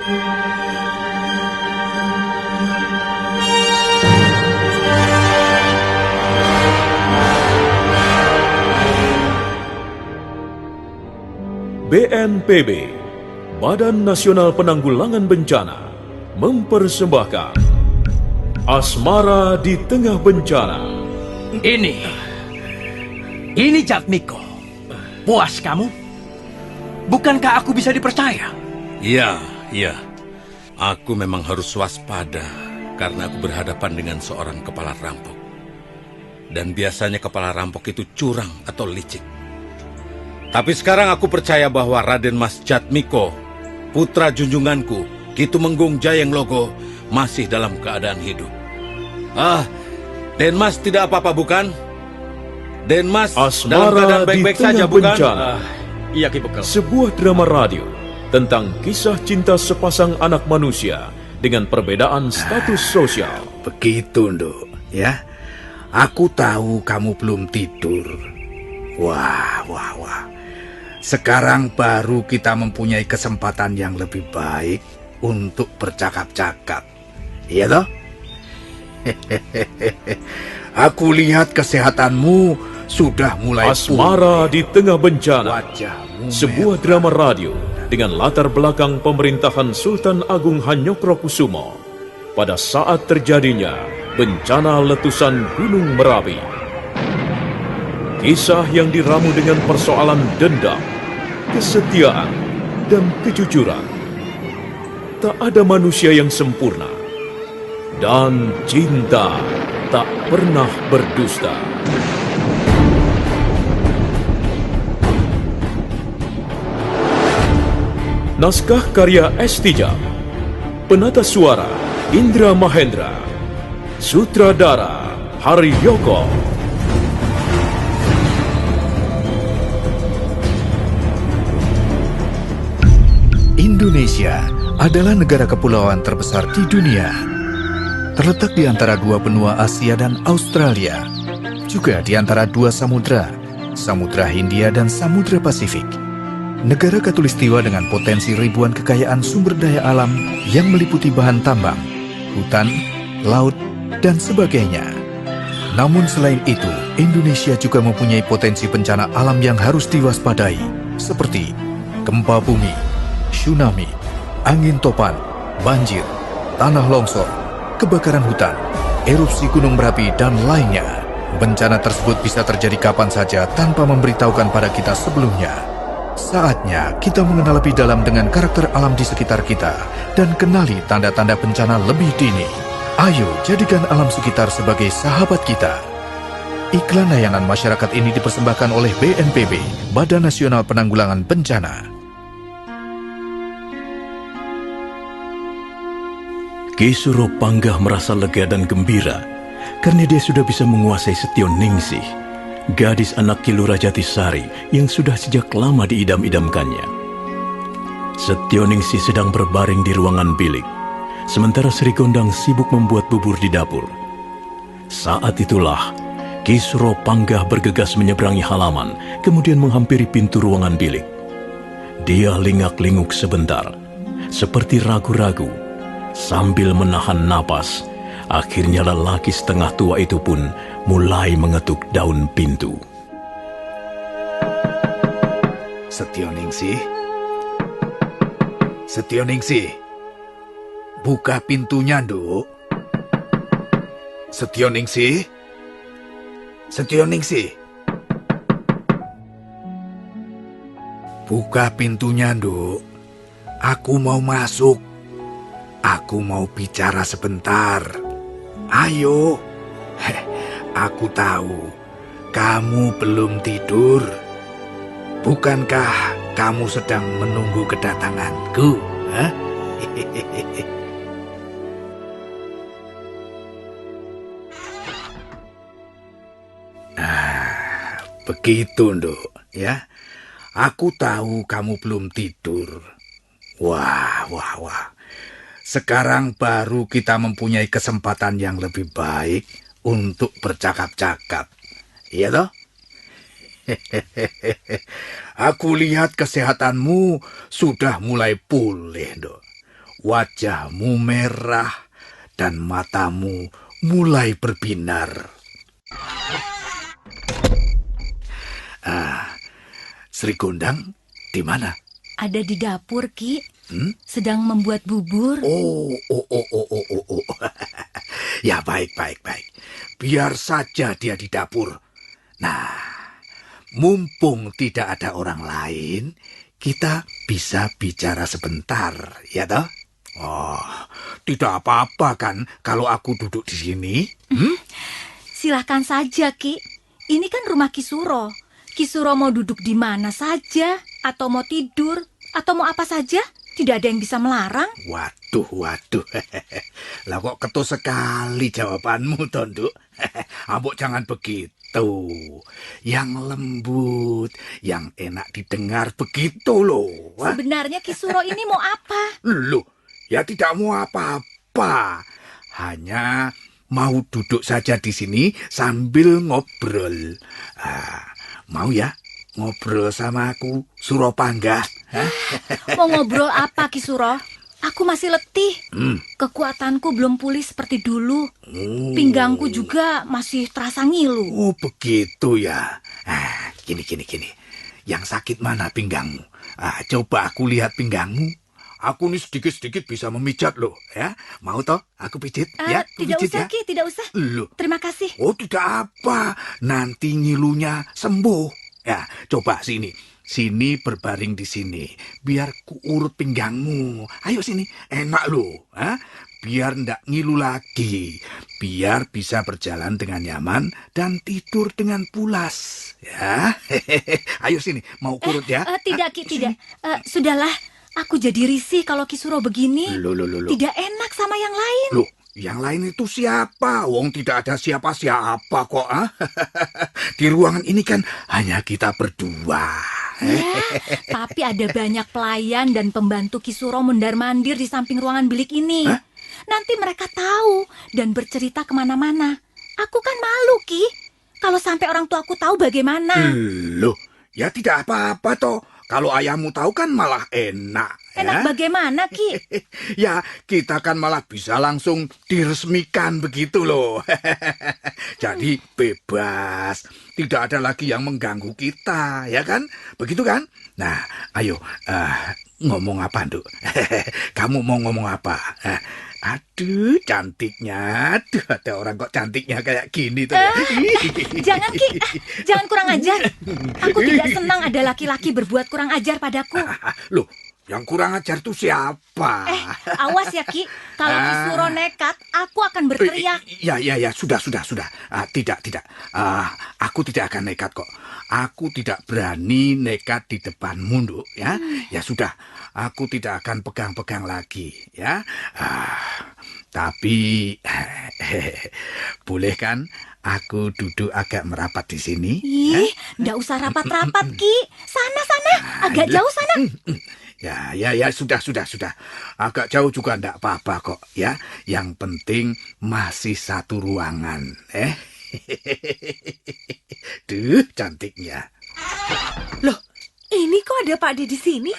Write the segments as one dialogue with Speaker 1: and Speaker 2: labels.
Speaker 1: BNPB, Badan Nasional Penanggulangan Bencana, mempersembahkan Asmara di Tengah Bencana.
Speaker 2: Ini Jatmiko. Puas kamu? Bukankah aku bisa dipercaya?
Speaker 3: Iya. Aku memang harus waspada karena aku berhadapan dengan seorang kepala rampok. Dan biasanya kepala rampok itu curang atau licik. Tapi sekarang aku percaya bahwa Raden Mas Jatmiko, putra junjunganku, Kitumenggung Jayeng Logo, masih dalam keadaan hidup. Den Mas tidak apa-apa bukan? Den Mas dalam keadaan baik-baik saja bukan?
Speaker 2: Iya Ki Bekel.
Speaker 1: Sebuah drama radio tentang kisah cinta sepasang anak manusia dengan perbedaan status sosial.
Speaker 4: Begitu, Nduk, ya. Aku tahu kamu belum tidur. Wah. Sekarang baru kita mempunyai kesempatan yang lebih baik untuk bercakap-cakap. Iya toh? Aku lihat kesehatanmu sudah mulai
Speaker 1: Asmara di Tengah Bencana.
Speaker 4: Wajahmu
Speaker 1: Sebuah
Speaker 4: merah.
Speaker 1: drama radio dengan latar belakang pemerintahan Sultan Agung Hanyokrokusumo pada saat terjadinya bencana letusan Gunung Merapi. Kisah yang diramu dengan persoalan dendam, kesetiaan, dan kejujuran. Tak ada manusia yang sempurna, dan cinta tak pernah berdusta. Naskah karya S. Tijab, penata suara Indra Mahendra, sutradara Haryoko.
Speaker 4: Indonesia adalah negara kepulauan terbesar di dunia. Terletak di antara dua benua Asia dan Australia, juga di antara dua samudra, Samudra Hindia dan Samudra Pasifik. Negara khatulistiwa dengan potensi ribuan kekayaan sumber daya alam yang meliputi bahan tambang, hutan, laut, dan sebagainya. Namun selain itu, Indonesia juga mempunyai potensi bencana alam yang harus diwaspadai, seperti gempa bumi, tsunami, angin topan, banjir, tanah longsor, kebakaran hutan, erupsi gunung berapi, dan lainnya. Bencana tersebut bisa terjadi kapan saja tanpa memberitahukan pada kita sebelumnya. Saatnya kita mengenal lebih dalam dengan karakter alam di sekitar kita dan kenali tanda-tanda bencana lebih dini. Ayo jadikan alam sekitar sebagai sahabat kita. Iklan layanan masyarakat ini dipersembahkan oleh BNPB, Badan Nasional Penanggulangan Bencana.
Speaker 5: Ki Suropanggah merasa lega dan gembira karena dia sudah bisa menguasai Setioningsi, gadis anak Ki Lurah Jatisari yang sudah sejak lama diidam-idamkannya. Setioningsi sedang berbaring di ruangan bilik, sementara Sri Gondang sibuk membuat bubur di dapur. Saat itulah Ki Suropanggah bergegas menyeberangi halaman, kemudian menghampiri pintu ruangan bilik. Dia lingak-linguk sebentar, seperti ragu-ragu, sambil menahan napas. Akhirnya lelaki setengah tua itu pun mulai mengetuk daun pintu.
Speaker 4: Setioningsi, buka pintunya, Nduk. Setioningsi, buka pintunya, Nduk. Aku mau masuk. Aku mau bicara sebentar. Ayo. Aku tahu kamu belum tidur. Bukankah kamu sedang menunggu kedatanganku? Hah? Begitu, Nduk, ya. Aku tahu kamu belum tidur. Wah. Sekarang baru kita mempunyai kesempatan yang lebih baik untuk bercakap-cakap. Iya toh? Aku lihat kesehatanmu sudah mulai pulih, Nduk. wajahmu merah dan matamu mulai berbinar. Sri Gondang di mana?
Speaker 6: Ada di dapur, Ki. Sedang membuat bubur.
Speaker 4: Oh. Ya, baik. Biar saja dia di dapur. Nah, mumpung tidak ada orang lain, kita bisa bicara sebentar, ya toh? Oh, tidak apa-apa kan kalau aku duduk di sini?
Speaker 6: Silahkan saja, Ki. Ini kan rumah Ki Suro. Ki Suro mau duduk di mana saja, atau mau tidur, atau mau apa saja, tidak ada yang bisa melarang.
Speaker 4: Waduh. Lah kok ketus sekali jawabanmu, Tonduk. Ambok jangan begitu. Yang lembut, yang enak didengar begitu loh.
Speaker 6: Sebenarnya Ki Suro ini mau apa?
Speaker 4: Loh, ya tidak mau apa-apa. Hanya mau duduk saja di sini sambil ngobrol. Mau ya ngobrol sama aku, Suro Panggah?
Speaker 6: Mau ngobrol apa, Ki Suro? Aku masih letih. Kekuatanku belum pulih seperti dulu. Pinggangku juga masih terasa ngilu.
Speaker 4: Oh, begitu ya. Gini. Yang sakit mana pinggangmu? Coba aku lihat pinggangmu. Aku nih sedikit-sedikit bisa memijat loh, ya. Mau toh? Aku pijit, ya. Aku
Speaker 6: Tidak
Speaker 4: pijit,
Speaker 6: usah,
Speaker 4: ya.
Speaker 6: Ki, tidak usah.
Speaker 4: Loh.
Speaker 6: Terima kasih.
Speaker 4: Oh, tidak apa. Nanti ngilunya sembuh. Ya, coba sini. Sini berbaring di sini. Biar kuurut pinggangmu. Ayo sini. Enak loh. Biar ndak ngilu lagi. Biar bisa berjalan dengan nyaman dan tidur dengan pulas. Ya. Ayo sini. Mau kurut ya?
Speaker 6: Tidak, Ki, tidak. Sudahlah. Aku jadi risih kalau Ki Suro begini.
Speaker 4: Loh.
Speaker 6: Tidak enak sama yang lain.
Speaker 4: Loh, yang lain itu siapa? Wong tidak ada siapa-siapa kok. Di ruangan ini kan hanya kita berdua.
Speaker 6: Ya, tapi ada banyak pelayan dan pembantu Ki Suro mondar-mandir di samping ruangan bilik ini. Nanti mereka tahu dan bercerita kemana-mana. Aku kan malu, Ki. Kalau sampai orang tuaku tahu bagaimana?
Speaker 4: Loh, ya tidak apa-apa toh. Kalau ayahmu tahu kan malah enak.
Speaker 6: Enak bagaimana, Ki?
Speaker 4: Ya, kita kan malah bisa langsung diresmikan begitu loh. Jadi bebas. Tidak ada lagi yang mengganggu kita, ya kan? Begitu kan? Nah, ayo, ngomong apa, Nduk? Kamu mau ngomong apa? Aduh, cantiknya. Aduh, ada orang kok cantiknya kayak gini tuh.
Speaker 6: Jangan, Ki. Jangan kurang ajar. Aku tidak senang ada laki-laki berbuat kurang ajar padaku.
Speaker 4: Loh, yang kurang ajar tuh siapa?
Speaker 6: Awas ya, Ki. Kalau Ki Suro nekat, aku akan berteriak.
Speaker 4: Ya, sudah. Tidak. Aku tidak akan nekat kok. Aku tidak berani nekat di depanmu, Nduk, ya. Ya sudah, aku tidak akan pegang-pegang lagi, ya. Tapi boleh kan aku duduk agak merapat di sini?
Speaker 6: Ih, ndak usah rapat-rapat, Ki. Sana, agak jauh sana.
Speaker 4: Ya, sudah. Agak jauh juga ndak apa-apa kok, ya. Yang penting masih satu ruangan, Duh, cantiknya.
Speaker 7: Loh, ini kok ada Pak De di sini?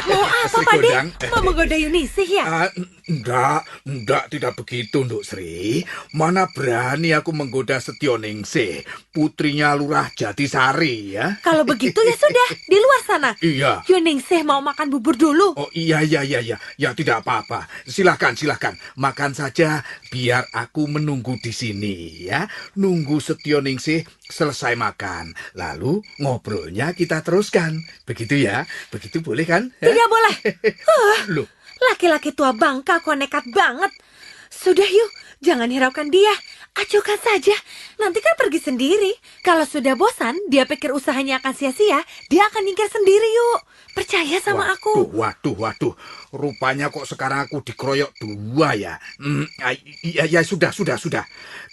Speaker 7: Mau apa
Speaker 4: Sri
Speaker 7: Pak De?
Speaker 4: Gondang.
Speaker 7: Mau menggoda Yunisih ya?
Speaker 4: Enggak, tidak begitu, Nduk Sri. Mana berani aku menggoda Setyoningsih, putrinya Lurah Jatisari, ya.
Speaker 7: Kalau begitu ya sudah, di luar sana.
Speaker 4: Iya.
Speaker 7: Yuningsih mau makan bubur dulu.
Speaker 4: Oh iya. Ya tidak apa-apa. Silakan. Makan saja biar aku menunggu di sini, ya. Nunggu Setyoningsih selesai makan. Lalu ngobrolnya kita teruskan. Begitu ya? Begitu boleh kan?
Speaker 7: Tidak boleh.
Speaker 4: Loh.
Speaker 7: Laki-laki tua bangka kok nekat banget. Sudah yuk, jangan hiraukan dia. Acuhkan saja. Nanti kan pergi sendiri. Kalau sudah bosan, dia pikir usahanya akan sia-sia, dia akan nyingkir sendiri yuk. Percaya sama aku.
Speaker 4: Waduh. Rupanya kok sekarang aku dikeroyok dua ya. Ya sudah.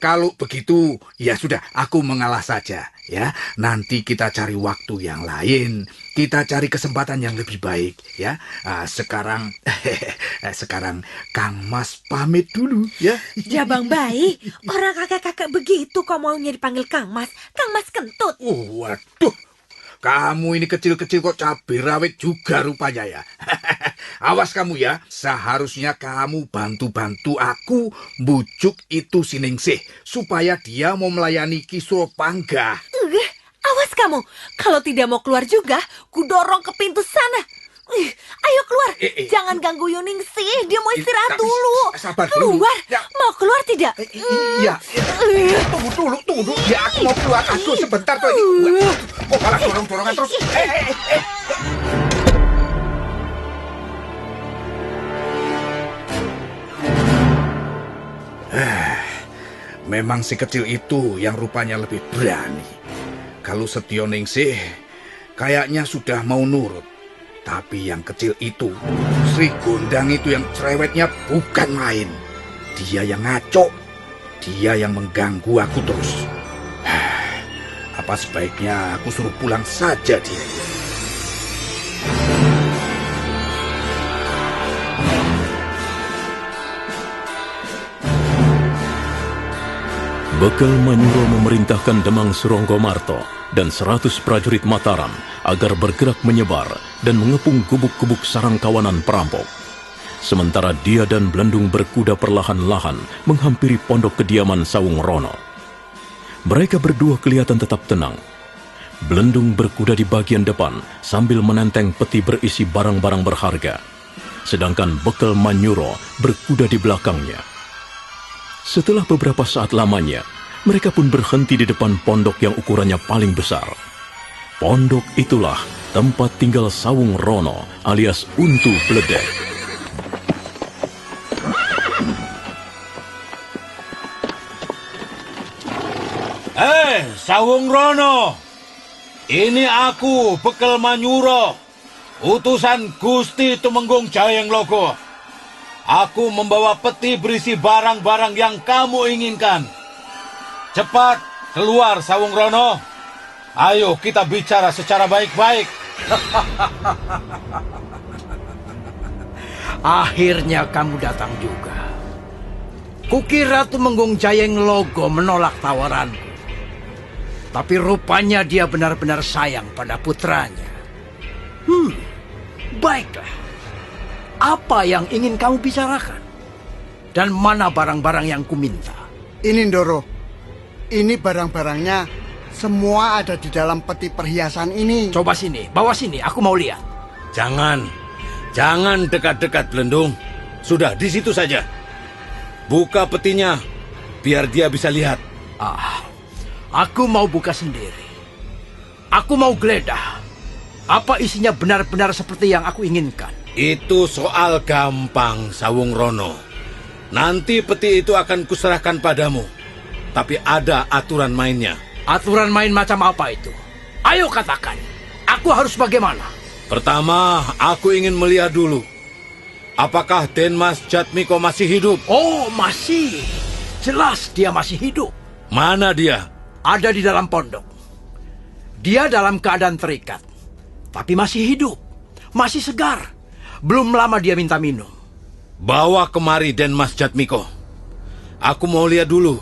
Speaker 4: Kalau begitu, ya sudah, aku mengalah saja, ya. Nanti kita cari waktu yang lain. Kita cari kesempatan yang lebih baik, ya. Sekarang Kang Mas pamit dulu, ya.
Speaker 7: Jabang bayi, orang kakek-kakek begitu kok maunya dipanggil Kang Mas. Kang Mas kentut.
Speaker 4: Waduh. kamu ini kecil-kecil kok cabai rawit juga rupanya ya. Awas kamu ya, seharusnya kamu bantu-bantu aku bujuk itu si Ningsih supaya dia mau melayani Ki Suropangga.
Speaker 7: Awas kamu, kalau tidak mau keluar juga, ku dorong ke pintu sana. Ayo keluar, jangan ganggu Yuningsih, dia mau istirahat dulu.
Speaker 4: Sabar dulu.
Speaker 7: Keluar,
Speaker 4: Ya.
Speaker 7: mau keluar tidak?
Speaker 4: Iya. Tunggu dulu. Ya aku mau keluar. Aduh sebentar tuh ini. Kok malah dorong-dorongan terus. Memang si kecil itu yang rupanya lebih berani. Kalau Setio Ningsih kayaknya sudah mau nurut. Tapi yang kecil itu, Sri Gondang itu yang cerewetnya bukan main. Dia yang ngaco. Dia yang mengganggu aku terus. Apa sebaiknya aku suruh pulang saja dia?
Speaker 5: Bekel Manyuro memerintahkan Demang Suronggomarto dan 100 prajurit Mataram agar bergerak menyebar dan mengepung gubuk-gubuk sarang kawanan perampok. Sementara dia dan Belendung berkuda perlahan-lahan menghampiri pondok kediaman Sawung Rono. Mereka berdua kelihatan tetap tenang. Belendung berkuda di bagian depan sambil menenteng peti berisi barang-barang berharga. Sedangkan Bekel Manyuro berkuda di belakangnya. Setelah beberapa saat lamanya, mereka pun berhenti di depan pondok yang ukurannya paling besar. Pondok itulah tempat tinggal Sawung Rono alias Untu Bledek.
Speaker 3: Sawung Rono, ini aku Bekel Manyuro, utusan Gusti Tumenggung Jayeng Logo. Aku membawa peti berisi barang-barang yang kamu inginkan. Cepat keluar, Sawung Rono. Ayo kita bicara secara baik-baik.
Speaker 2: Akhirnya kamu datang juga. Kukira Tumenggung Jayeng Logo menolak tawaranku. Tapi rupanya dia benar-benar sayang pada putranya. Baiklah. Apa yang ingin kamu bicarakan? Dan mana barang-barang yang kuminta?
Speaker 8: Ini Ndoro, ini barang-barangnya semua ada di dalam peti perhiasan ini.
Speaker 2: Coba sini, bawa sini, aku mau lihat.
Speaker 3: Jangan dekat-dekat Belendung. Sudah di situ saja. Buka petinya, biar dia bisa lihat.
Speaker 2: Aku mau buka sendiri. Aku mau geledah. Apa isinya benar-benar seperti yang aku inginkan?
Speaker 3: Itu soal gampang, Sawung Rono. Nanti peti itu akan kuserahkan padamu. Tapi ada aturan mainnya.
Speaker 2: Aturan main macam apa itu? Ayo katakan. Aku harus bagaimana?
Speaker 3: Pertama, aku ingin melihat dulu. Apakah Denmas Jatmiko masih hidup?
Speaker 2: Oh, masih. Jelas dia masih hidup.
Speaker 3: Mana dia?
Speaker 2: Ada di dalam pondok. Dia dalam keadaan terikat. Tapi masih hidup. Masih segar. Belum lama dia minta minum.
Speaker 3: Bawa kemari Denmas Jatmiko. Aku mau lihat dulu.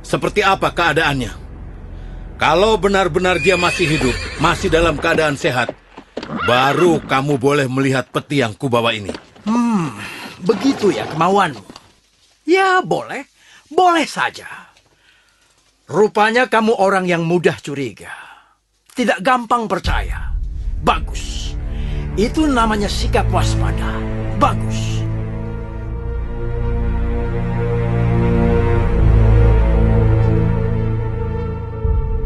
Speaker 3: Seperti apa keadaannya. Kalau benar-benar dia masih hidup, masih dalam keadaan sehat, baru kamu boleh melihat peti yang kubawa ini.
Speaker 2: Begitu ya kemauanmu? Ya boleh. Boleh saja. Rupanya kamu orang yang mudah curiga. Tidak gampang percaya. Bagus. Itu namanya sikap waspada. Bagus.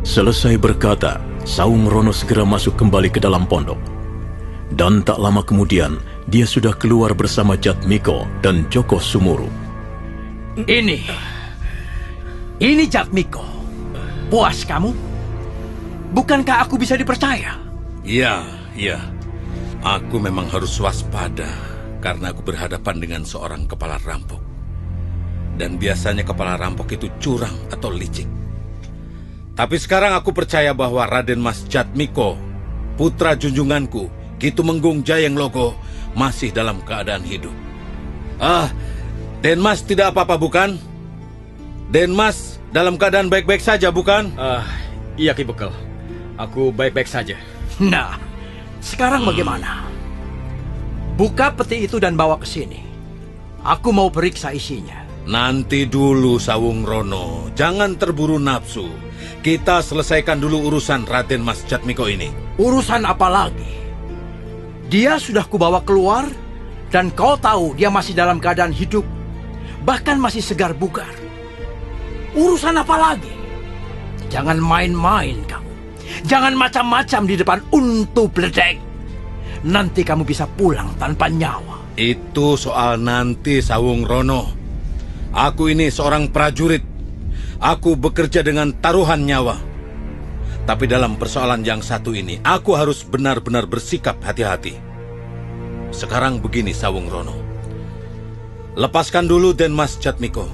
Speaker 5: Selesai berkata, Sawung Rono segera masuk kembali ke dalam pondok. Dan tak lama kemudian, dia sudah keluar bersama Jatmiko dan Joko Sumuru.
Speaker 2: Ini Jatmiko. Puas kamu? Bukankah aku bisa dipercaya?
Speaker 3: Iya. Aku memang harus waspada karena aku berhadapan dengan seorang kepala rampok. Dan biasanya kepala rampok itu curang atau licik. Tapi sekarang aku percaya bahwa Raden Mas Jatmiko, putra junjunganku, Ki Tumenggung Jayeng Logo, masih dalam keadaan hidup. Denmas tidak apa-apa bukan? Denmas dalam keadaan baik-baik saja bukan?
Speaker 2: Iya Ki Bekel. Aku baik-baik saja. Nah, sekarang bagaimana? Buka peti itu dan bawa ke sini. Aku mau periksa isinya.
Speaker 3: Nanti dulu, Sawung Rono. Jangan terburu nafsu. Kita selesaikan dulu urusan Raden Mas Jatmiko ini.
Speaker 2: Urusan apa lagi? Dia sudah kubawa keluar, dan kau tahu dia masih dalam keadaan hidup, bahkan masih segar bugar. Urusan apa lagi? Jangan main-main kamu. Jangan macam-macam di depan untu bledek. Nanti kamu bisa pulang tanpa nyawa.
Speaker 3: Itu soal nanti, Sawung Rono. Aku ini seorang prajurit. Aku bekerja dengan taruhan nyawa. Tapi dalam persoalan yang satu ini, aku harus benar-benar bersikap hati-hati. Sekarang begini, Sawung Rono. Lepaskan dulu Den Mas Jatmiko.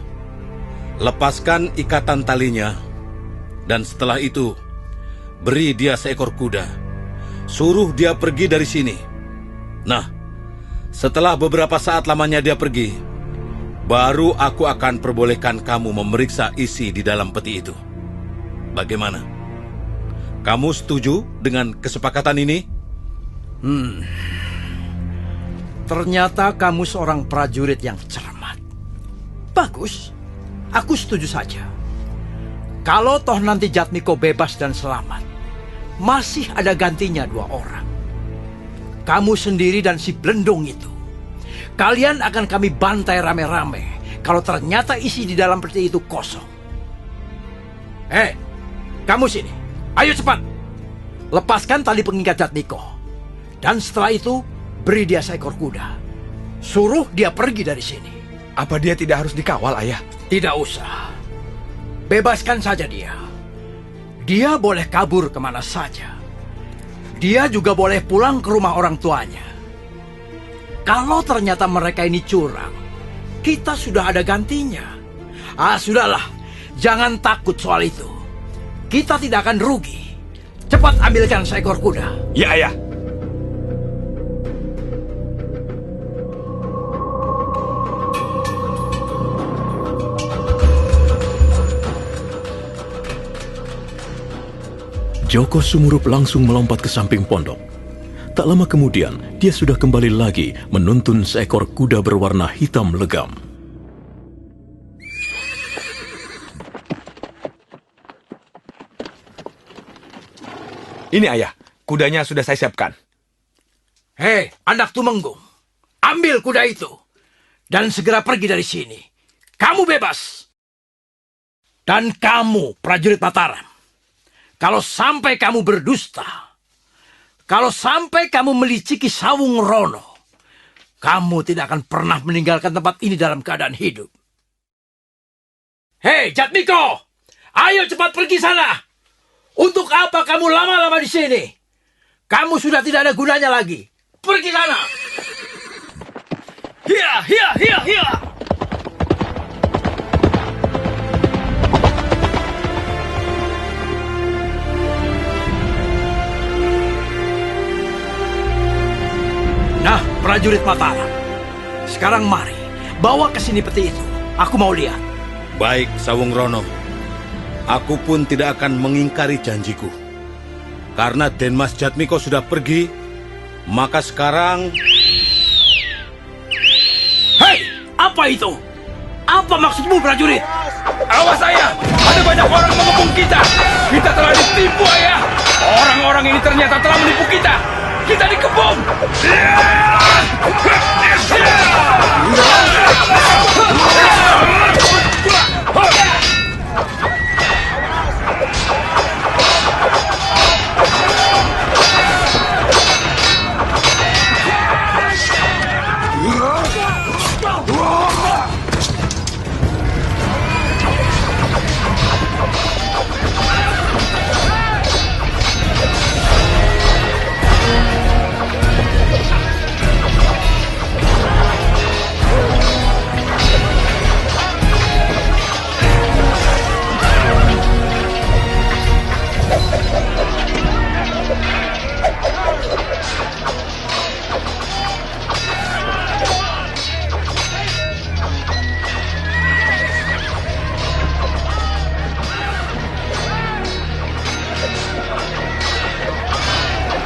Speaker 3: Lepaskan ikatan talinya. Dan setelah itu, beri dia seekor kuda. Suruh dia pergi dari sini. Nah, setelah beberapa saat lamanya dia pergi, baru aku akan perbolehkan kamu memeriksa isi di dalam peti itu. Bagaimana? Kamu setuju dengan kesepakatan ini?
Speaker 2: Ternyata kamu seorang prajurit yang cermat. Bagus, aku setuju saja. Kalau toh nanti Jatmiko bebas dan selamat, masih ada gantinya 2 orang. Kamu sendiri dan si Blendong itu. Kalian akan kami bantai rame-rame kalau ternyata isi di dalam peti itu kosong. Kamu sini. Ayo cepat. Lepaskan tali pengikat Jatmiko. Dan setelah itu, beri dia seekor kuda. Suruh dia pergi dari sini.
Speaker 9: Apa dia tidak harus dikawal, Ayah?
Speaker 2: Tidak usah. Bebaskan saja dia. Dia boleh kabur kemana saja. Dia juga boleh pulang ke rumah orang tuanya. Kalau ternyata mereka ini curang, kita sudah ada gantinya. Sudahlah. Jangan takut soal itu. Kita tidak akan rugi. Cepat ambilkan seekor kuda.
Speaker 9: Ya, Ayah.
Speaker 5: Joko Sumurup langsung melompat ke samping pondok. Tak lama kemudian, dia sudah kembali lagi menuntun seekor kuda berwarna hitam legam.
Speaker 9: Ini, Ayah. Kudanya sudah saya siapkan.
Speaker 2: Hei, anak Tumenggung. Ambil kuda itu. Dan segera pergi dari sini. Kamu bebas. Dan kamu, prajurit Mataram. Kalau sampai kamu berdusta, kalau sampai kamu meliciki Sawung Rono, kamu tidak akan pernah meninggalkan tempat ini dalam keadaan hidup. Hei, Jatmiko! Ayo cepat pergi sana! Untuk apa kamu lama-lama di sini? Kamu sudah tidak ada gunanya lagi. Pergi sana! Hiya, hiya, hiya, hiya! Nah, prajurit Mataram. Sekarang mari, bawa ke sini peti itu. Aku mau lihat.
Speaker 3: Baik, Sawung Rono. Aku pun tidak akan mengingkari janjiku. Karena Den Mas Jatmiko sudah pergi, maka sekarang...
Speaker 2: Hei, apa itu? Apa maksudmu, prajurit?
Speaker 9: Awas, Ayah! Ada banyak orang mengepung kita! Kita telah ditipu, Ayah! Orang-orang ini ternyata telah menipu kita! Kita dikepung!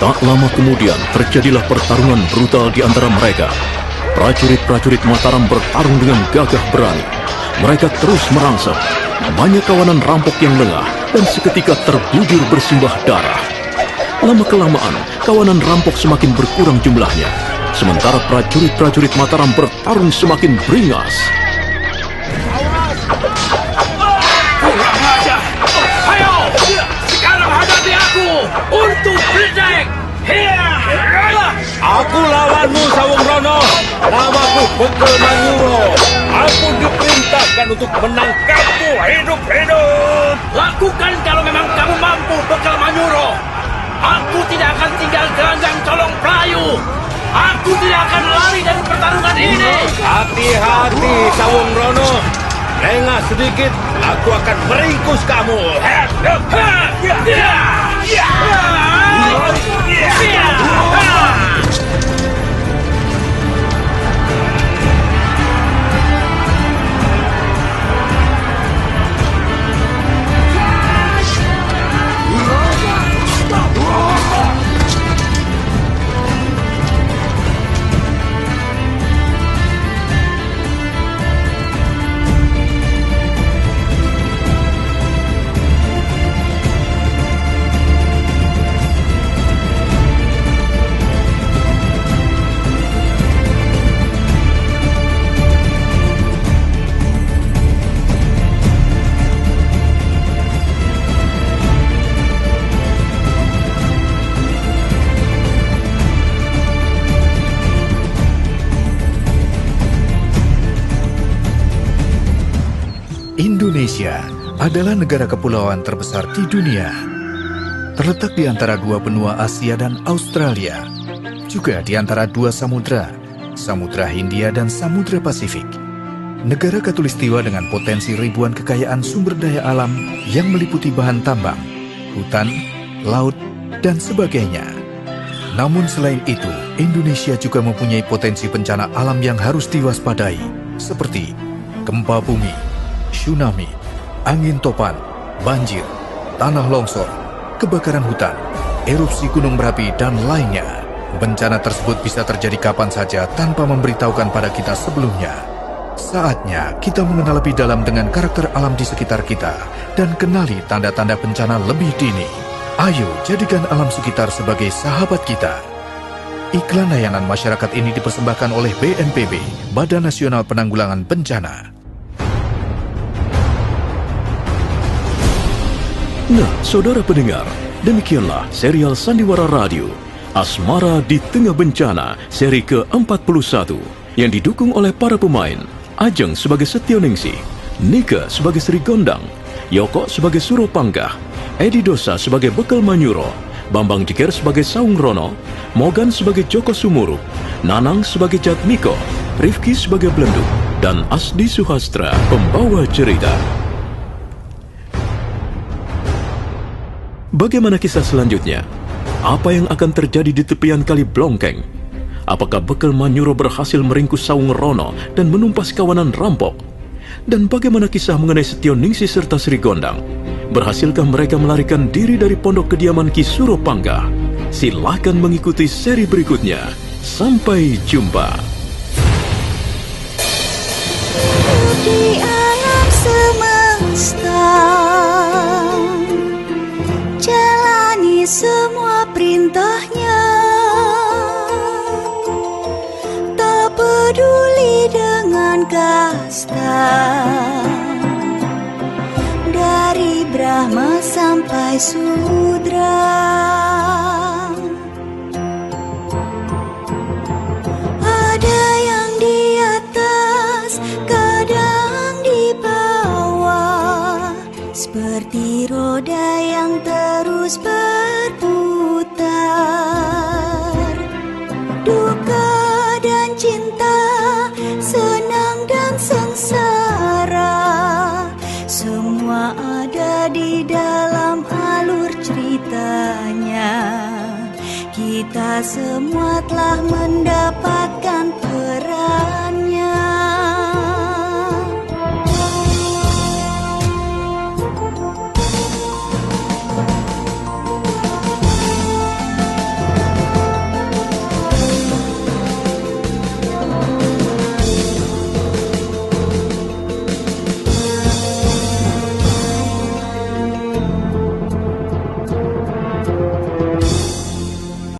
Speaker 5: Tak lama kemudian terjadilah pertarungan brutal di antara mereka. Prajurit-prajurit Mataram bertarung dengan gagah berani. Mereka terus merangsek. Banyak kawanan rampok yang lengah dan seketika terbujur bersimbah darah. Lama-kelamaan, kawanan rampok semakin berkurang jumlahnya. Sementara prajurit-prajurit Mataram bertarung semakin beringas.
Speaker 9: Kurang ajar! Ayo! Sekarang hadapi aku untuk Bledek!
Speaker 3: Aku lawanmu, Sawung Rono. Namaku Bekel Manyuro. Aku diperintahkan untuk menangkapmu hidup-hidup.
Speaker 9: Lakukan kalau memang kamu mampu, Bekel Manyuro. Aku tidak akan tinggal gelanggang colong pelayu. Aku tidak akan lari dari pertarungan ini.
Speaker 3: Hati-hati, Sawung Rono. Lengah sedikit, aku akan meringkus kamu.
Speaker 4: Indonesia adalah negara kepulauan terbesar di dunia. Terletak di antara dua benua Asia dan Australia, juga di antara dua samudra, Samudra Hindia dan Samudra Pasifik. Negara khatulistiwa dengan potensi ribuan kekayaan sumber daya alam yang meliputi bahan tambang, hutan, laut, dan sebagainya. Namun selain itu, Indonesia juga mempunyai potensi bencana alam yang harus diwaspadai, seperti gempa bumi, tsunami, angin topan, banjir, tanah longsor, kebakaran hutan, erupsi gunung berapi, dan lainnya. Bencana tersebut bisa terjadi kapan saja tanpa memberitahukan pada kita sebelumnya. Saatnya kita mengenal lebih dalam dengan karakter alam di sekitar kita dan kenali tanda-tanda bencana lebih dini. Ayo jadikan alam sekitar sebagai sahabat kita. Iklan layanan masyarakat ini dipersembahkan oleh BNPB, Badan Nasional Penanggulangan Bencana.
Speaker 5: Nah, saudara pendengar, demikianlah serial Sandiwara Radio Asmara di Tengah Bencana seri ke-41 yang didukung oleh para pemain Ajeng sebagai Setioningsi, Nika sebagai Sri Gondang, Yoko sebagai Suropanggah, Edi Dosa sebagai Bekel Manyuro, Bambang Jeger sebagai Sawung Rono, Mogan sebagai Joko Sumuruk, Nanang sebagai Jatmiko, Rifki sebagai Belenduk, dan Asdi Suhastra pembawa cerita. Bagaimana kisah selanjutnya? Apa yang akan terjadi di tepian Kali Blongkeng? Apakah Bekel Manyuro berhasil meringkus Sawung Rono dan menumpas kawanan rampok? Dan bagaimana kisah mengenai Setioningsi serta Sri Gondang? Berhasilkah mereka melarikan diri dari pondok kediaman Ki Suropanggah? Silahkan mengikuti seri berikutnya. Sampai jumpa.
Speaker 10: Di alam semesta, jalani semua perintahnya, tak peduli dengan kasta, dari Brahma sampai Sudra. Ada yang di atas, kadang di bawah, seperti roda yang terus berputar. Duka dan cinta, senang dan sengsara, semua ada di dalam alur ceritanya. Kita semua telah mendapat